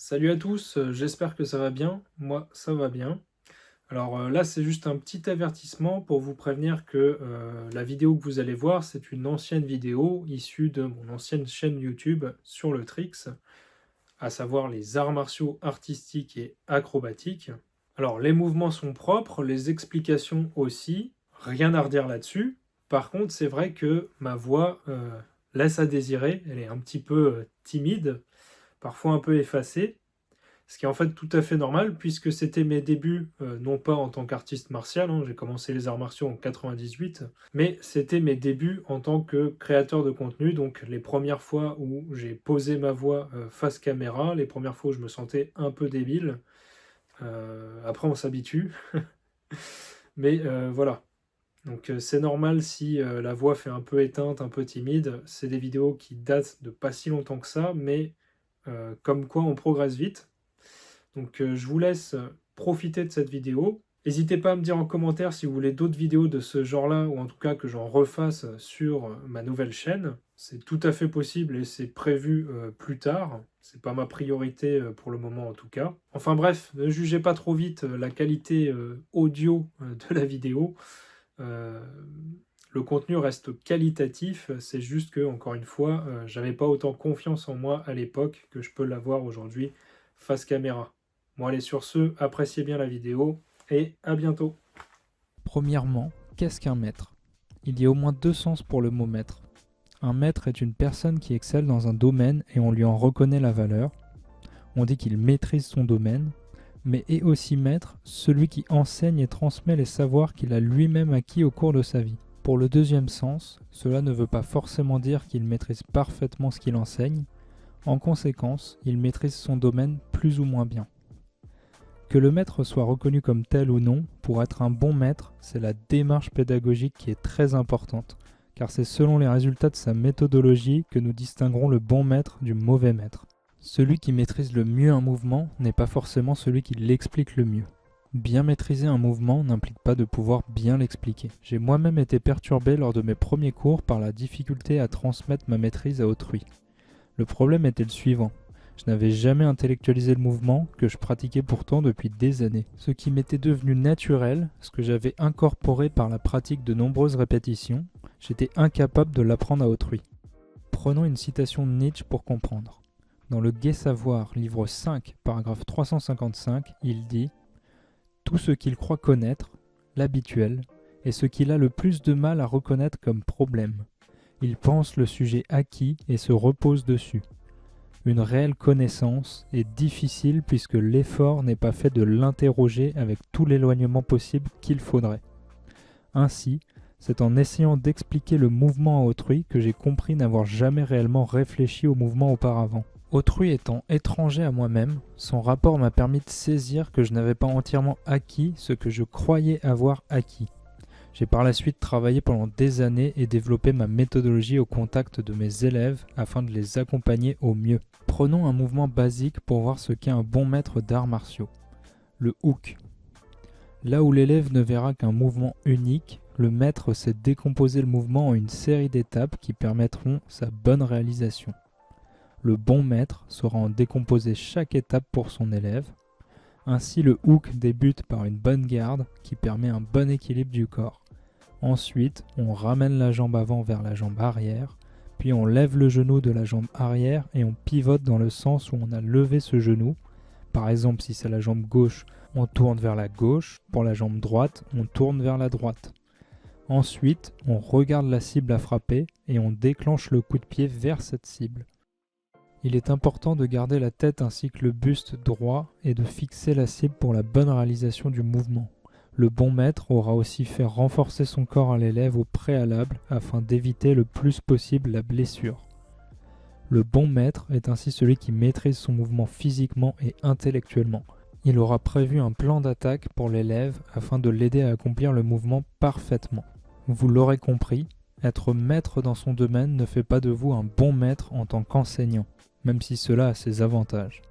Salut à tous, j'espère que ça va bien. Moi, ça va bien. Alors là, c'est juste un petit avertissement pour vous prévenir que la vidéo que vous allez voir, c'est une ancienne vidéo issue de mon ancienne chaîne YouTube sur le Trix, à savoir les arts martiaux artistiques et acrobatiques. Alors les mouvements sont propres, les explications aussi, rien à redire là-dessus. Par contre, c'est vrai que ma voix laisse à désirer, elle est un petit peu timide, parfois un peu effacée. Ce qui est en fait tout à fait normal, puisque c'était mes débuts, non pas en tant qu'artiste martial, hein, j'ai commencé les arts martiaux en 98, mais c'était mes débuts en tant que créateur de contenu, donc les premières fois où j'ai posé ma voix face caméra, les premières fois où je me sentais un peu débile. Après, on s'habitue, mais voilà. Donc c'est normal si la voix fait un peu éteinte, un peu timide. C'est des vidéos qui datent de pas si longtemps que ça, mais comme quoi on progresse vite. Donc je vous laisse profiter de cette vidéo. N'hésitez pas à me dire en commentaire si vous voulez d'autres vidéos de ce genre-là, ou en tout cas que j'en refasse sur ma nouvelle chaîne. C'est tout à fait possible et c'est prévu plus tard. C'est pas ma priorité pour le moment en tout cas. Enfin bref, ne jugez pas trop vite la qualité audio de la vidéo. Euh, le contenu reste qualitatif, c'est juste que, encore une fois, j'avais pas autant confiance en moi à l'époque que je peux l'avoir aujourd'hui face caméra. Bon allez, sur ce, appréciez bien la vidéo et à bientôt. Premièrement, qu'est-ce qu'un maître? Il y a au moins deux sens pour le mot maître. Un maître est une personne qui excelle dans un domaine et on lui en reconnaît la valeur. On dit qu'il maîtrise son domaine, mais est aussi maître celui qui enseigne et transmet les savoirs qu'il a lui-même acquis au cours de sa vie. Pour le deuxième sens, cela ne veut pas forcément dire qu'il maîtrise parfaitement ce qu'il enseigne. En conséquence, il maîtrise son domaine plus ou moins bien. Que le maître soit reconnu comme tel ou non, pour être un bon maître, c'est la démarche pédagogique qui est très importante, car c'est selon les résultats de sa méthodologie que nous distinguerons le bon maître du mauvais maître. Celui qui maîtrise le mieux un mouvement n'est pas forcément celui qui l'explique le mieux. Bien maîtriser un mouvement n'implique pas de pouvoir bien l'expliquer. J'ai moi-même été perturbé lors de mes premiers cours par la difficulté à transmettre ma maîtrise à autrui. Le problème était le suivant. Je n'avais jamais intellectualisé le mouvement, que je pratiquais pourtant depuis des années. Ce qui m'était devenu naturel, ce que j'avais incorporé par la pratique de nombreuses répétitions, j'étais incapable de l'apprendre à autrui. Prenons une citation de Nietzsche pour comprendre. Dans le Gai Savoir, livre 5, paragraphe 355, il dit « Tout ce qu'il croit connaître, l'habituel, est ce qu'il a le plus de mal à reconnaître comme problème. Il pense le sujet acquis et se repose dessus. Une réelle connaissance est difficile puisque l'effort n'est pas fait de l'interroger avec tout l'éloignement possible qu'il faudrait. Ainsi, c'est en essayant d'expliquer le mouvement à autrui que j'ai compris n'avoir jamais réellement réfléchi au mouvement auparavant. Autrui étant étranger à moi-même, son rapport m'a permis de saisir que je n'avais pas entièrement acquis ce que je croyais avoir acquis. J'ai par la suite travaillé pendant des années et développé ma méthodologie au contact de mes élèves afin de les accompagner au mieux. Prenons un mouvement basique pour voir ce qu'est un bon maître d'arts martiaux. Le hook. Là où l'élève ne verra qu'un mouvement unique, le maître sait décomposer le mouvement en une série d'étapes qui permettront sa bonne réalisation. Le bon maître saura en décomposer chaque étape pour son élève. Ainsi, le hook débute par une bonne garde qui permet un bon équilibre du corps. Ensuite, on ramène la jambe avant vers la jambe arrière, puis on lève le genou de la jambe arrière et on pivote dans le sens où on a levé ce genou. Par exemple, si c'est la jambe gauche, on tourne vers la gauche. Pour la jambe droite, on tourne vers la droite. Ensuite, on regarde la cible à frapper et on déclenche le coup de pied vers cette cible. Il est important de garder la tête ainsi que le buste droit et de fixer la cible pour la bonne réalisation du mouvement. Le bon maître aura aussi fait renforcer son corps à l'élève au préalable afin d'éviter le plus possible la blessure. Le bon maître est ainsi celui qui maîtrise son mouvement physiquement et intellectuellement. Il aura prévu un plan d'attaque pour l'élève afin de l'aider à accomplir le mouvement parfaitement. Vous l'aurez compris, être maître dans son domaine ne fait pas de vous un bon maître en tant qu'enseignant, même si cela a ses avantages.